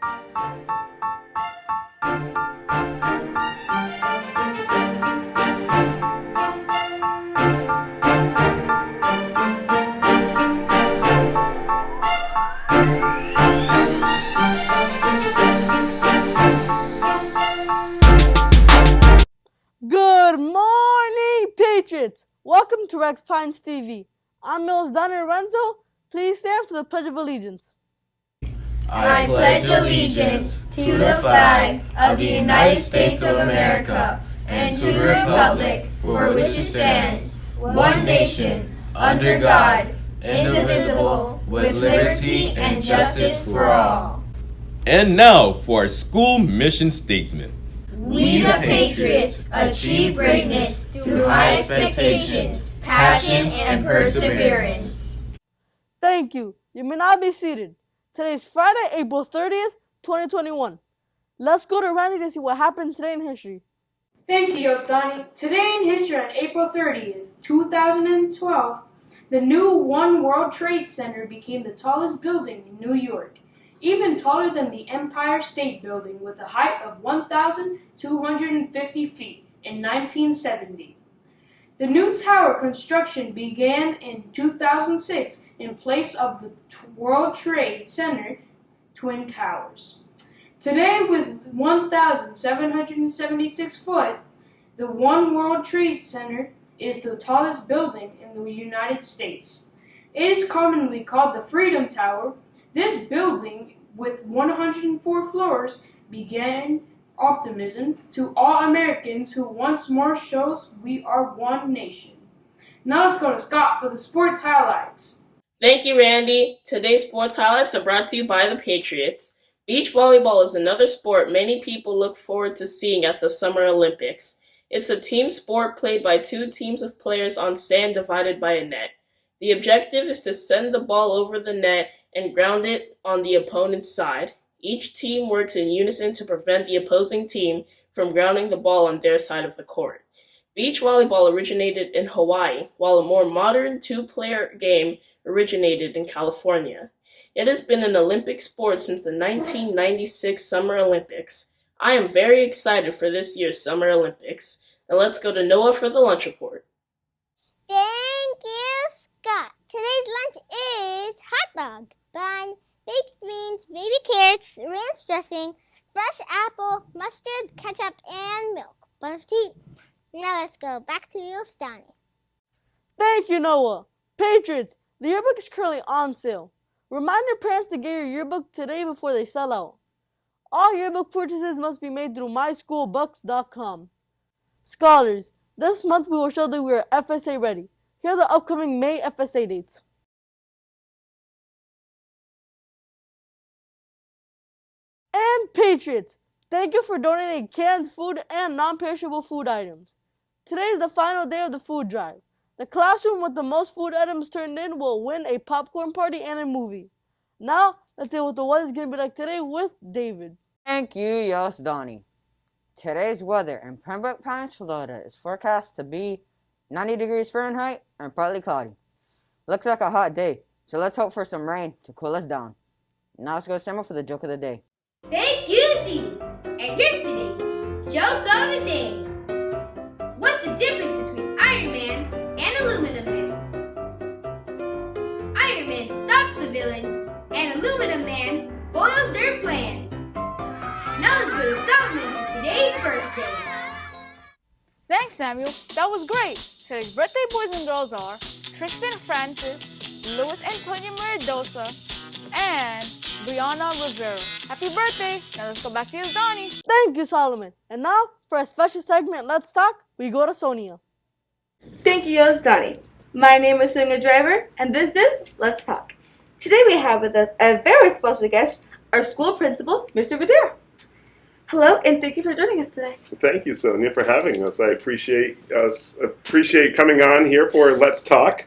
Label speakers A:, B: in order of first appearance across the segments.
A: Good morning, Patriots! Welcome to Rex Pines TV. I'm Mills Donner Renzo. Please stand for the Pledge of Allegiance.
B: I pledge allegiance to the flag of the United States of America and to the republic for which it stands, one nation, under God, indivisible, with liberty and justice for all.
C: And now for our school mission statement.
B: We the Patriots achieve greatness through high expectations, passion, and perseverance.
A: Thank you. You may now be seated. Today is Friday, April 30th, 2021. Let's go to Randy to see what happened today in history.
D: Thank you, Donnie. Today in history on April 30th, 2012, the new One World Trade Center became the tallest building in New York, even taller than the Empire State Building with a height of 1,250 feet in 1970. The new tower construction began in 2006 in place of the World Trade Center Twin Towers. Today, with 1,776 foot, the One World Trade Center is the tallest building in the United States. It is commonly called the Freedom Tower. This building, with 104 floors, began optimism to all Americans who once more shows we are one nation. Now let's go to Scott for the sports highlights.
E: Thank you, Randy. Today's sports highlights are brought to you by the Patriots. Beach volleyball is another sport many people look forward to seeing at the Summer Olympics. It's a team sport played by two teams of players on sand divided by a net. The objective is to send the ball over the net and ground it on the opponent's side. Each team works in unison to prevent the opposing team from grounding the ball on their side of the court. Beach volleyball originated in Hawaii, while a more modern two-player game originated in California. It has been an Olympic sport since the 1996 Summer Olympics. I am very excited for this year's Summer Olympics. Now let's go to Noah for the lunch report.
F: Thank you, Scott. Today's lunch is hot dog, bun, baked beans, baby carrots, ranch dressing, fresh apple, mustard, ketchup, and milk. Bon appetit. Now let's go back to you, Stoney.
A: Thank you, Noah. Patriots, the yearbook is currently on sale. Remind your parents to get your yearbook today before they sell out. All yearbook purchases must be made through myschoolbooks.com. Scholars, this month we will show that we are FSA ready. Here are the upcoming May FSA dates. And Patriots, thank you for donating canned food and non-perishable food items. Today is the final day of the food drive. The classroom with the most food items turned in will win a popcorn party and a movie. Now, let's see what the weather is going to be like today with David.
G: Thank you, Yos Donnie. Today's weather in Pembroke Pines, Florida is forecast to be 90 degrees Fahrenheit and partly cloudy. Looks like a hot day, so let's hope for some rain to cool us down. Now let's go to Summer for the joke of the day.
B: Thank you, Dee. And here's today's joke of the day. What's the difference between Iron Man and Aluminum Man? Iron Man stops the villains, and Aluminum Man foils their plans. Now let's go to Solomon for today's birthday.
H: Thanks, Samuel. That was great. Today's birthday boys and girls are Tristan Francis, Luis Antonio Meridosa, and Brianna Rivera. Happy birthday. Now let's go back to you, Donnie.
A: Thank you, Solomon. And now, for a special segment, Let's Talk, we go to Sonia.
I: Thank you, Donnie. My name is Sonia Driver, and this is Let's Talk. Today we have with us a very special guest, our school principal, Mr. Vadera. Hello, and thank you for joining us today.
J: Thank you, Sonia, for having us. I appreciate coming on here for Let's Talk.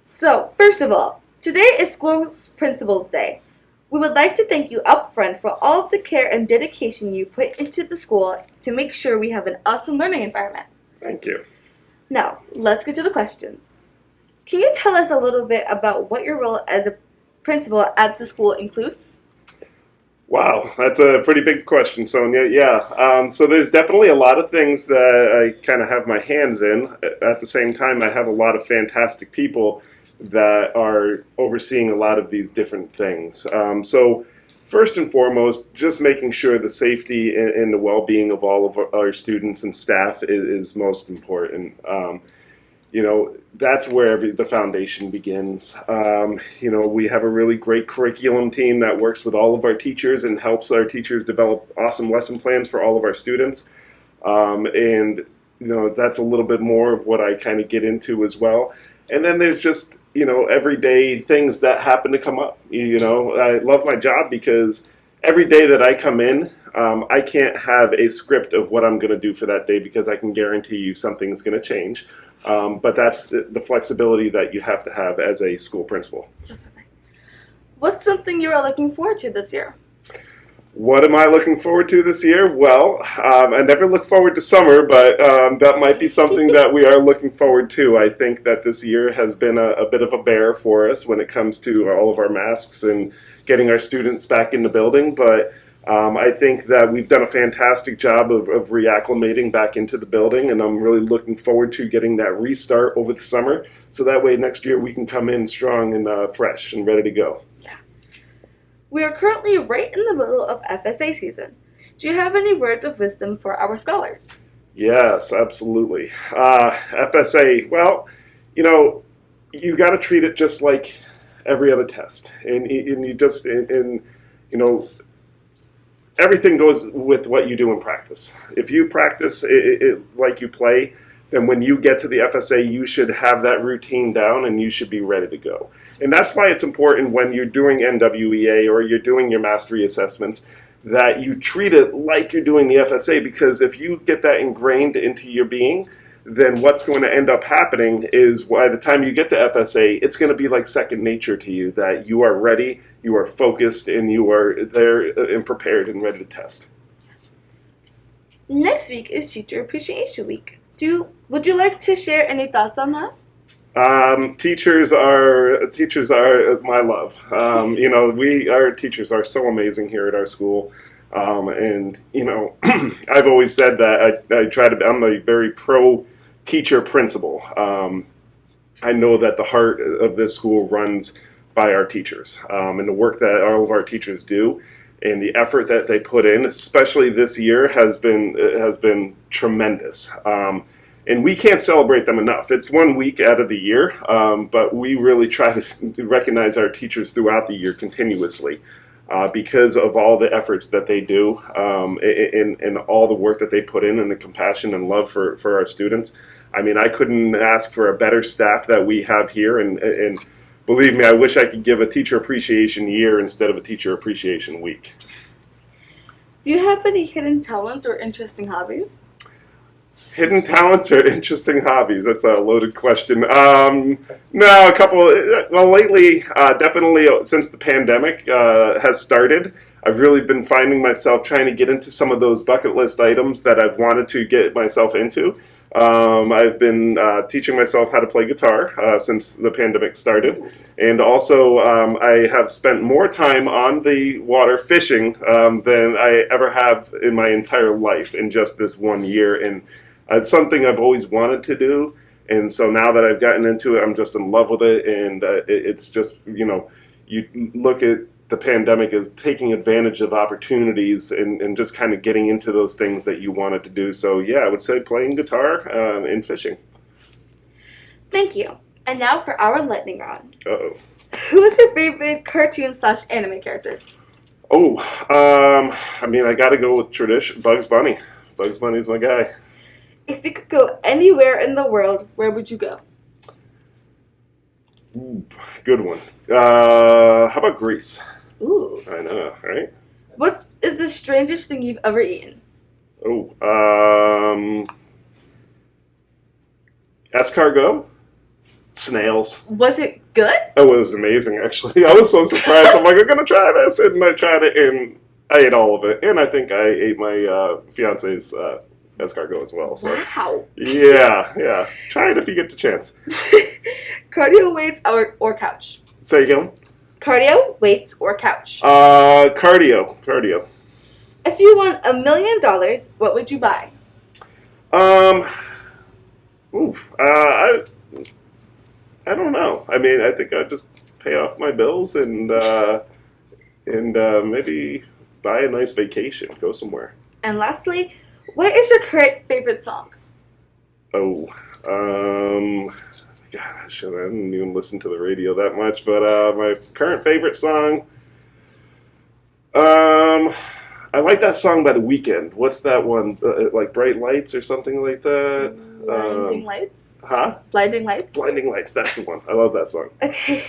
I: So, first of all, today is School's Principal's Day. We would like to thank you up front for all of the care and dedication you put into the school to make sure we have an awesome learning environment.
J: Thank you.
I: Now, let's get to the questions. Can you tell us a little bit about what your role as a principal at the school includes?
J: Wow, that's a pretty big question, Sonia. Yeah, so there's definitely a lot of things that I kind of have my hands in. At the same time, I have a lot of fantastic people that are overseeing a lot of these different things. So first and foremost, just making sure the safety and the well-being of all of our students and staff is most important. That's where the foundation begins. We have a really great curriculum team that works with all of our teachers and helps our teachers develop awesome lesson plans for all of our students. That's a little bit more of what I kind of get into as well. And then there's just, everyday things that happen to come up. I love my job because every day that I come in, I can't have a script of what I'm going to do for that day because I can guarantee you something's going to change. But that's the flexibility that you have to have as a school principal.
I: What's something you are looking forward to this year?
J: What am I looking forward to this year? Well, I never look forward to summer, but that might be something that we are looking forward to. I think that this year has been a bit of a bear for us when it comes to all of our masks and getting our students back in the building, but I think that we've done a fantastic job of reacclimating back into the building, and I'm really looking forward to getting that restart over the summer, so that way next year we can come in strong and fresh and ready to go.
I: Yeah. We are currently right in the middle of FSA season. Do you have any words of wisdom for our scholars?
J: Yes, absolutely. FSA, well, you got to treat it just like every other test, and you just everything goes with what you do in practice. If you practice it like you play, then when you get to the FSA, you should have that routine down and you should be ready to go. And that's why it's important when you're doing NWEA or you're doing your mastery assessments that you treat it like you're doing the FSA, because if you get that ingrained into your being, then what's going to end up happening is by the time you get to FSA, it's going to be like second nature to you, that you are ready, you are focused, and you are there and prepared and ready to test.
I: Next week is Teacher Appreciation Week. Would you like to share any thoughts on that?
J: Teachers are my love. Our teachers are so amazing here at our school. I've always said that I'm a very pro teacher principal. I know that the heart of this school runs by our teachers, and the work that all of our teachers do and the effort that they put in, especially this year, has been tremendous. And we can't celebrate them enough. It's 1 week out of the year, but we really try to recognize our teachers throughout the year continuously. Because of all the efforts that they do and all the work that they put in and the compassion and love for our students. I mean, I couldn't ask for a better staff that we have here, and believe me, I wish I could give a teacher appreciation year instead of a teacher appreciation week.
I: Do you have any hidden talents or interesting hobbies?
J: Hidden talents or interesting hobbies? That's a loaded question. No, a couple. Well, lately, definitely since the pandemic has started, I've really been finding myself trying to get into some of those bucket list items that I've wanted to get myself into. I've been teaching myself how to play guitar since the pandemic started. And also, I have spent more time on the water fishing than I ever have in my entire life in just this 1 year. And it's something I've always wanted to do, and so now that I've gotten into it, I'm just in love with it, and it's just, you look at the pandemic as taking advantage of opportunities and just kind of getting into those things that you wanted to do. So yeah, I would say playing guitar and fishing.
I: Thank you. And now for our lightning round.
J: Uh-oh.
I: Who is your favorite cartoon/anime character?
J: I gotta go with tradition, Bugs Bunny. Bugs Bunny's my guy.
I: If you could go anywhere in the world, where would you go?
J: Ooh, good one. How about Greece?
I: Ooh.
J: I know, right?
I: What is the strangest thing you've ever eaten?
J: Escargot? Snails.
I: Was it good?
J: Oh, it was amazing, actually. I was so surprised. I'm like, I'm going to try this. And I tried it, and I ate all of it. And I think I ate my fiance's escargot as well. So.
I: Wow.
J: Yeah. Try it if you get the chance.
I: Cardio weights or couch?
J: Say again?
I: Cardio, weights, or couch?
J: Cardio.
I: If you won $1 million, what would you buy?
J: Um, oof. I don't know. I mean, I think I'd just pay off my bills and maybe buy a nice vacation, go somewhere.
I: And lastly, what is your current favorite song?
J: Oh, gosh, I didn't even listen to the radio that much, but my current favorite song, I like that song by The Weeknd. What's that one? Like Bright Lights or something like that?
I: Blinding Lights?
J: Huh?
I: Blinding Lights?
J: Blinding Lights, that's the one. I love that song.
I: Okay.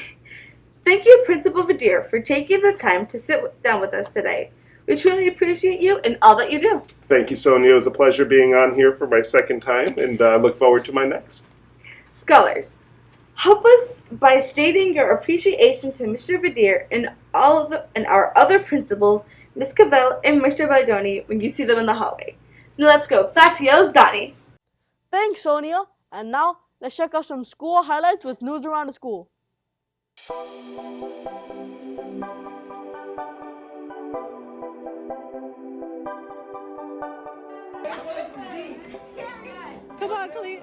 I: Thank you, Principal Vadir, for taking the time to sit down with us today. We truly appreciate you and all that you do.
J: Thank you, Sonia. It was a pleasure being on here for my second time, and I look forward to my next.
I: Scholars, help us by stating your appreciation to Mr. Vadir and our other principals, Ms. Cavell and Mr. Baldoni, when you see them in the hallway. Now let's go. Back to you, Donnie.
A: Thanks, Sonia. And now, let's check out some school highlights with news around the school.
K: Come on, Cleve.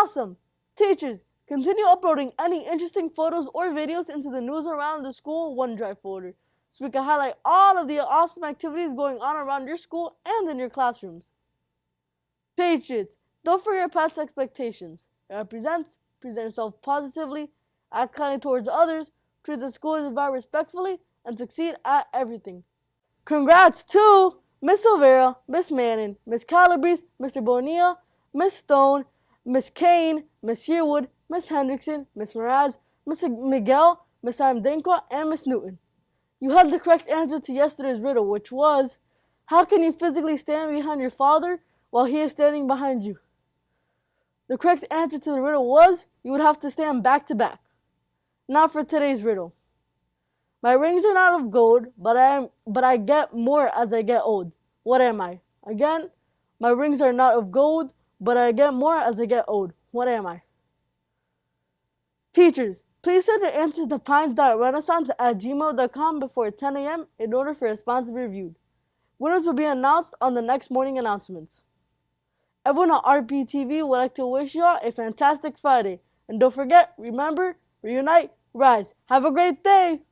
A: Awesome! Teachers, continue uploading any interesting photos or videos into the News Around the School OneDrive folder so we can highlight all of the awesome activities going on around your school and in your classrooms. Patriots, don't forget past expectations. Present yourself positively, act kindly towards others, treat the school environment respectfully, and succeed at everything. Congrats to Miss Silvera, Miss Manning, Miss Calabrese, Mr. Bonilla, Miss Stone, Miss Kane, Miss Yearwood, Miss Hendrickson, Miss Mraz, Miss Miguel, Miss Amdenqua, and Miss Newton. You had the correct answer to yesterday's riddle, which was, how can you physically stand behind your father while he is standing behind you? The correct answer to the riddle was, you would have to stand back to back. Now for today's riddle. My rings are not of gold, but I get more as I get old. What am I? Again, my rings are not of gold, but I get more as I get old. What am I? Teachers, please send your answers to pines.renaissance@gmail.com before 10 a.m. in order for response to be reviewed. Winners will be announced on the next morning announcements. Everyone at RPTV would like to wish you all a fantastic Friday. And don't forget, remember, reunite, rise. Have a great day!